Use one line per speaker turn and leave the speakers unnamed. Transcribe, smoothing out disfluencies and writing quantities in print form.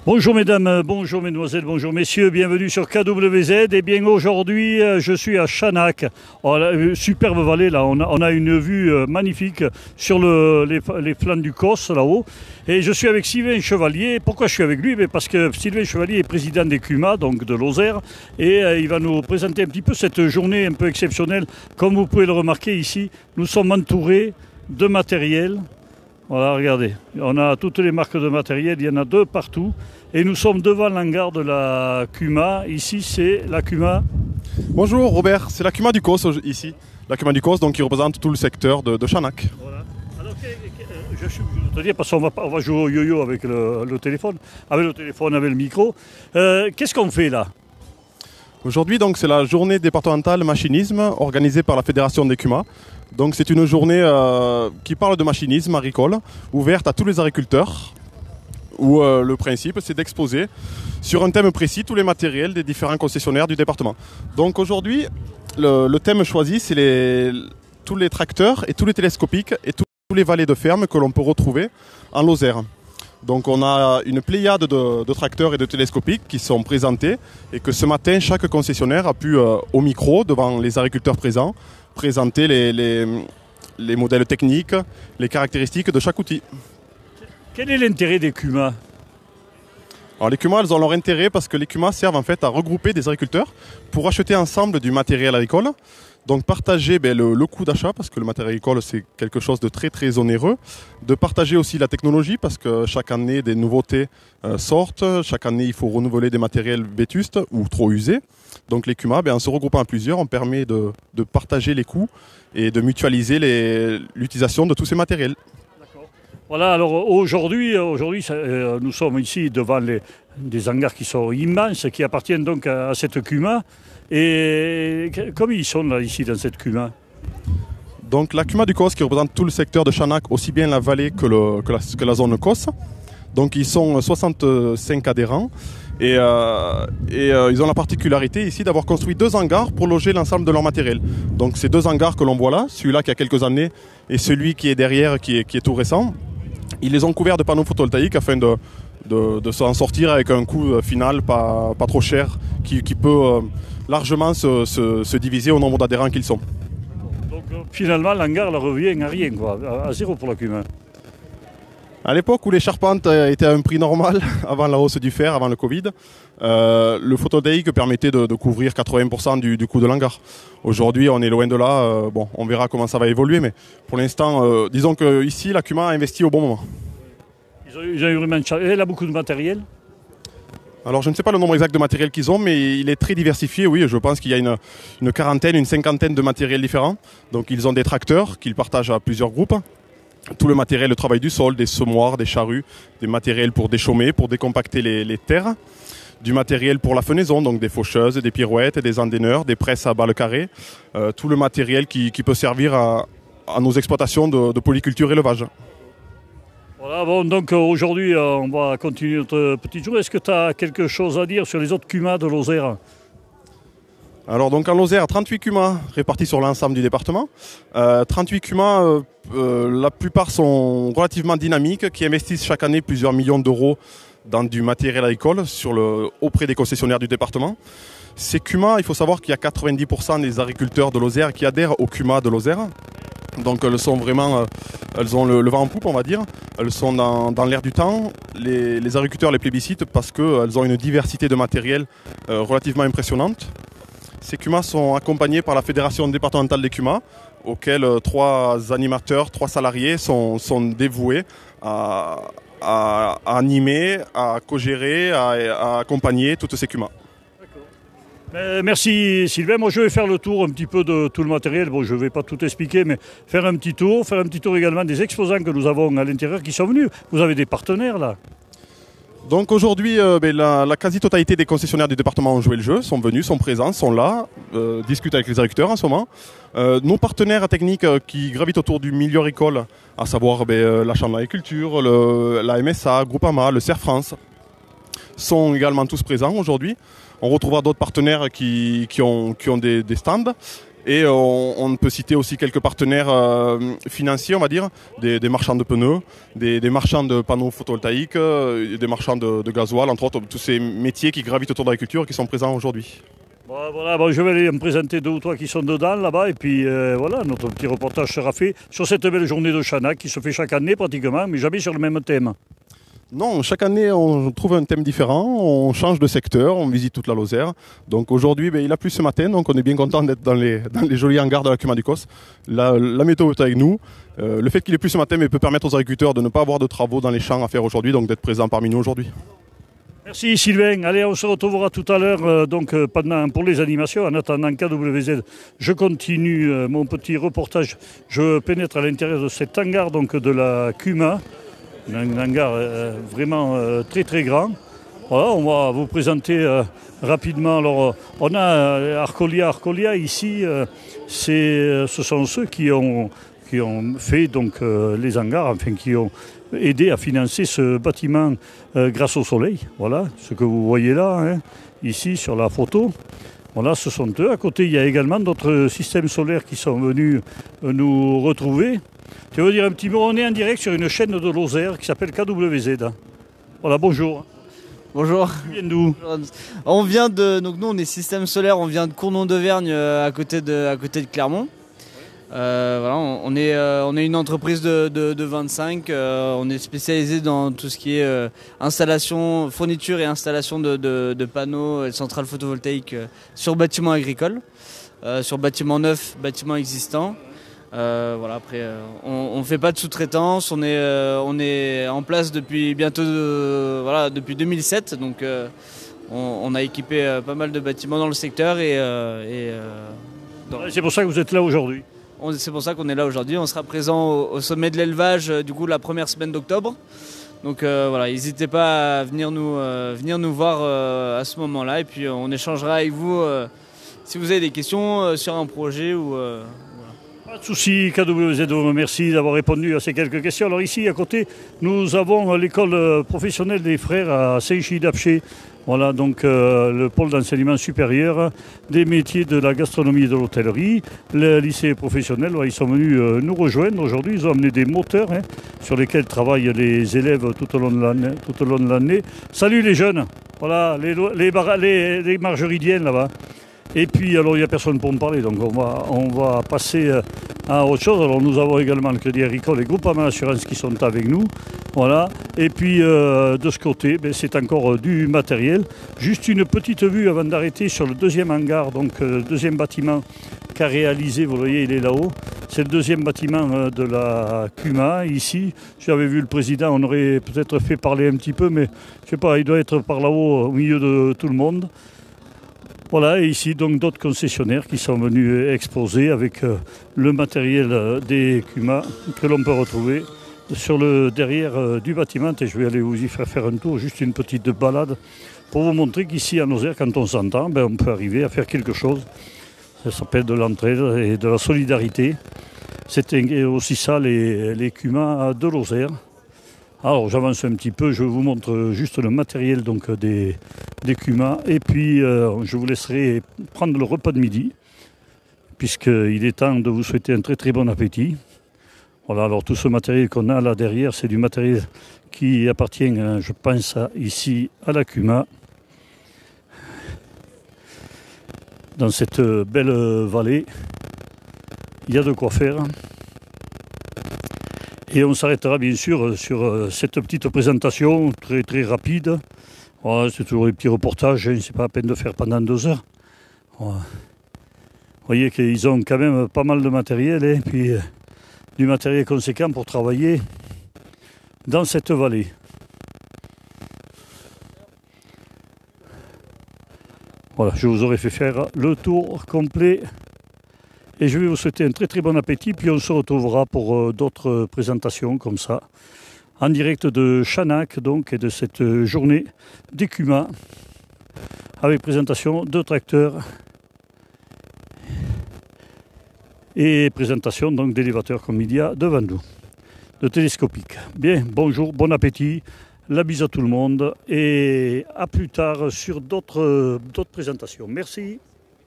Bonjour mesdames, bonjour mesdemoiselles, bonjour messieurs, bienvenue sur KWZ. Et bien aujourd'hui, je suis à Chanac, superbe vallée là, on a une vue magnifique sur les flancs du Causse là-haut. Et je suis avec Sylvain Chevalier. Pourquoi je suis avec lui? Parce que Sylvain Chevalier est président des CUMA, donc de Lozère, et il va nous présenter un petit peu cette journée un peu exceptionnelle. Comme vous pouvez le remarquer ici, nous sommes entourés de matériel. Voilà, regardez, on a toutes les marques de matériel, il y en a deux partout. Et nous sommes devant l'hangar de la CUMA. Ici, c'est la CUMA.
Bonjour Robert, c'est la CUMA du Causse ici. La CUMA du Causse, donc qui représente tout le secteur de Chanac.
Voilà. Alors, je suis obligé de te dire, parce qu'on va jouer au yo-yo avec le téléphone, avec le micro. Qu'est-ce qu'on fait là?
Aujourd'hui, donc, c'est la journée départementale machinisme organisée par la Fédération des CUMA. Donc c'est une journée qui parle de machinisme agricole, ouverte à tous les agriculteurs, où le principe c'est d'exposer sur un thème précis tous les matériels des différents concessionnaires du département. Donc aujourd'hui, le thème choisi c'est tous les tracteurs et tous les télescopiques et tous les valets de ferme que l'on peut retrouver en Lozère. Donc on a une pléiade de tracteurs et de télescopiques qui sont présentés et que ce matin chaque concessionnaire a pu au micro devant les agriculteurs présents présenter les modèles techniques, les caractéristiques de chaque outil.
Quel est l'intérêt des CUMA?
Alors les CUMA, elles ont leur intérêt parce que les CUMA servent en fait à regrouper des agriculteurs pour acheter ensemble du matériel agricole. Donc partager le coût d'achat, parce que le matériel agricole c'est quelque chose de très très onéreux. De partager aussi la technologie, parce que chaque année des nouveautés sortent. Chaque année il faut renouveler des matériels vétustes ou trop usés. Donc les CUMA, en se regroupant à plusieurs, on permet de partager les coûts et de mutualiser l'utilisation de tous ces matériels.
Voilà, alors aujourd'hui, nous sommes ici devant des hangars qui sont immenses, qui appartiennent donc à cette CUMA. Et comme ils sont là, ici, dans cette CUMA?
Donc la CUMA du Causse qui représente tout le secteur de Chanac, aussi bien la vallée que la zone Causse. Donc ils sont 65 adhérents et ils ont la particularité ici d'avoir construit 2 hangars pour loger l'ensemble de leur matériel. Donc ces 2 hangars que l'on voit là, celui-là qui a quelques années et celui qui est derrière qui est tout récent, ils les ont couverts de panneaux photovoltaïques afin de s'en sortir avec un coût final pas trop cher qui peut largement se diviser au nombre d'adhérents qu'ils sont.
Donc finalement l'hangar revient à rien, quoi, à zéro pour la CUMA.
À l'époque où les charpentes étaient à un prix normal, avant la hausse du fer, avant le Covid, le photovoltaïque permettait de couvrir 80% du coût de l'hangar. Aujourd'hui, on est loin de là. On verra comment ça va évoluer, mais pour l'instant, disons qu'ici, la CUMA a investi au bon moment.
Ils ont eu vraiment de chance. Elle a beaucoup de matériel?
Alors, je ne sais pas le nombre exact de matériel qu'ils ont, mais il est très diversifié. Oui, je pense qu'il y a une quarantaine, une cinquantaine de matériels différents. Donc, ils ont des tracteurs qu'ils partagent à plusieurs groupes. Tout le matériel de travail du sol, des semoirs, des charrues, des matériels pour déchaumer, pour décompacter les terres, du matériel pour la fenaison, donc des faucheuses, des pirouettes, des endaineurs, des presses à balles carrées, tout le matériel qui peut servir à nos exploitations de polyculture et élevage.
Voilà, bon, donc aujourd'hui on va continuer notre petite journée. Est-ce que tu as quelque chose à dire sur les autres CUMA de Lozère?
Alors donc en Lozère, 38 CUMA répartis sur l'ensemble du département. 38 CUMA, la plupart sont relativement dynamiques, qui investissent chaque année plusieurs millions d'euros dans du matériel agricole auprès des concessionnaires du département. Ces CUMA, il faut savoir qu'il y a 90% des agriculteurs de Lozère qui adhèrent au CUMA de Lozère. Donc elles sont vraiment, elles ont le vent en poupe on va dire, elles sont dans l'air du temps, les agriculteurs les plébiscitent parce qu'elles ont une diversité de matériel relativement impressionnante. Ces CUMA sont accompagnés par la Fédération départementale des CUMA, auquel 3 animateurs, 3 salariés sont dévoués à animer, à co-gérer, à accompagner toutes ces CUMA.
Merci Sylvain. Moi je vais faire le tour un petit peu de tout le matériel. Bon, je ne vais pas tout expliquer, mais faire un petit tour également des exposants que nous avons à l'intérieur qui sont venus. Vous avez des partenaires là?
Donc aujourd'hui, la quasi-totalité des concessionnaires du département ont joué le jeu, sont venus, sont présents, sont là, discutent avec les agriculteurs en ce moment. Nos partenaires techniques qui gravitent autour du milieu agricole, à savoir la Chambre d'agriculture, la MSA, Groupama, le CERF France, sont également tous présents aujourd'hui. On retrouvera d'autres partenaires qui ont des stands. Et on peut citer aussi quelques partenaires financiers, on va dire, des marchands de pneus, des marchands de panneaux photovoltaïques, des marchands de gasoil, entre autres, tous ces métiers qui gravitent autour de l'agriculture qui sont présents aujourd'hui.
Voilà, bon, je vais aller me présenter 2 ou 3 qui sont dedans là-bas et puis voilà, notre petit reportage sera fait sur cette belle journée de Chanac qui se fait chaque année pratiquement, mais jamais sur le même thème.
Non, chaque année on trouve un thème différent, on change de secteur, on visite toute la Lozère. Donc aujourd'hui il a plu ce matin, donc on est bien content d'être dans les jolis hangars de la Cuma du Cos. La météo est avec nous. Le fait qu'il ait plu ce matin peut permettre aux agriculteurs de ne pas avoir de travaux dans les champs à faire aujourd'hui, donc d'être présents parmi nous aujourd'hui.
Merci Sylvain. Allez, on se retrouvera tout à l'heure pour les animations. En attendant KWZ, je continue mon petit reportage. Je pénètre à l'intérieur de cet hangar donc, de la Cuma. Un hangar vraiment très très grand. Voilà, on va vous présenter rapidement. Alors, on a Arcolia ici. Ce sont ceux qui ont fait donc, les hangars, enfin qui ont aidé à financer ce bâtiment grâce au soleil. Voilà, ce que vous voyez là, hein, ici sur la photo. Voilà, ce sont eux. À côté, il y a également d'autres systèmes solaires qui sont venus nous retrouver. Tu veux dire un petit mot? On est en direct sur une chaîne de Lozère qui s'appelle KWZ. Voilà, bonjour.
Bonjour.
Tu viens d'où?
On vient donc nous on est système solaire, on vient de Cournon d'Auvergne à côté de Clermont. Voilà, on est une entreprise de 25, on est spécialisé dans tout ce qui est installation, fourniture et installation de panneaux et de centrales photovoltaïques sur bâtiments agricoles, sur bâtiments neufs, bâtiments existants. Voilà, après, on fait pas de sous-traitance, on est en place depuis bientôt, voilà, depuis 2007, donc on a équipé pas mal de bâtiments dans le secteur
C'est pour ça que vous êtes là aujourd'hui.
C'est pour ça qu'on est là aujourd'hui. On sera présent au sommet de l'élevage du coup la première semaine d'octobre. Donc voilà, n'hésitez pas à venir nous voir à ce moment-là et puis on échangera avec vous si vous avez des questions sur un projet ou voilà.
Pas de souci, KWZ, merci d'avoir répondu à ces quelques questions. Alors ici, à côté, nous avons l'école professionnelle des frères à Saint-Gilles-d'Apcher. Voilà, donc le pôle d'enseignement supérieur des métiers de la gastronomie et de l'hôtellerie. Le lycée professionnel, ils sont venus nous rejoindre aujourd'hui. Ils ont amené des moteurs sur lesquels travaillent les élèves tout au long de l'année. Salut les jeunes, voilà, les margeridiennes là-bas. Et puis, alors, il n'y a personne pour me parler, donc on va passer à autre chose. Alors, nous avons également le Crédit Agricole et Groupama Assurance qui sont avec nous. Voilà. Et puis, de ce côté, c'est encore du matériel. Juste une petite vue avant d'arrêter sur le deuxième hangar, donc le deuxième bâtiment qu'a réalisé, vous voyez, il est là-haut. C'est le deuxième bâtiment de la Cuma, ici. J'avais vu le président, on aurait peut-être fait parler un petit peu, mais je ne sais pas, il doit être par là-haut, au milieu de tout le monde. Voilà, et ici donc d'autres concessionnaires qui sont venus exposer avec le matériel des Cuma que l'on peut retrouver sur le derrière du bâtiment. Et je vais aller vous y faire un tour, juste une petite balade, pour vous montrer qu'ici à Lozère, quand on s'entend, on peut arriver à faire quelque chose. Ça s'appelle de l'entraide et de la solidarité. C'était aussi ça les Cuma de Lozère. Alors j'avance un petit peu, je vous montre juste le matériel donc, des Cuma et puis je vous laisserai prendre le repas de midi puisqu'il est temps de vous souhaiter un très très bon appétit. Voilà, alors tout ce matériel qu'on a là derrière, c'est du matériel qui appartient, je pense, ici à la Cuma. Dans cette belle vallée, il y a de quoi faire. Et on s'arrêtera bien sûr sur cette petite présentation très très rapide. Voilà, c'est toujours un petit reportage, c'est pas à peine de faire pendant 2 heures. Voilà. Vous voyez qu'ils ont quand même pas mal de matériel et puis du matériel conséquent pour travailler dans cette vallée. Voilà, je vous aurais fait faire le tour complet. Et je vais vous souhaiter un très très bon appétit, puis on se retrouvera pour d'autres présentations comme ça, en direct de Chanac, donc, et de cette journée des Cuma, avec présentation de tracteurs et présentation donc d'élévateurs comme il y a devant nous, de télescopiques. Bien, bonjour, bon appétit, la bise à tout le monde, et à plus tard sur d'autres présentations. Merci.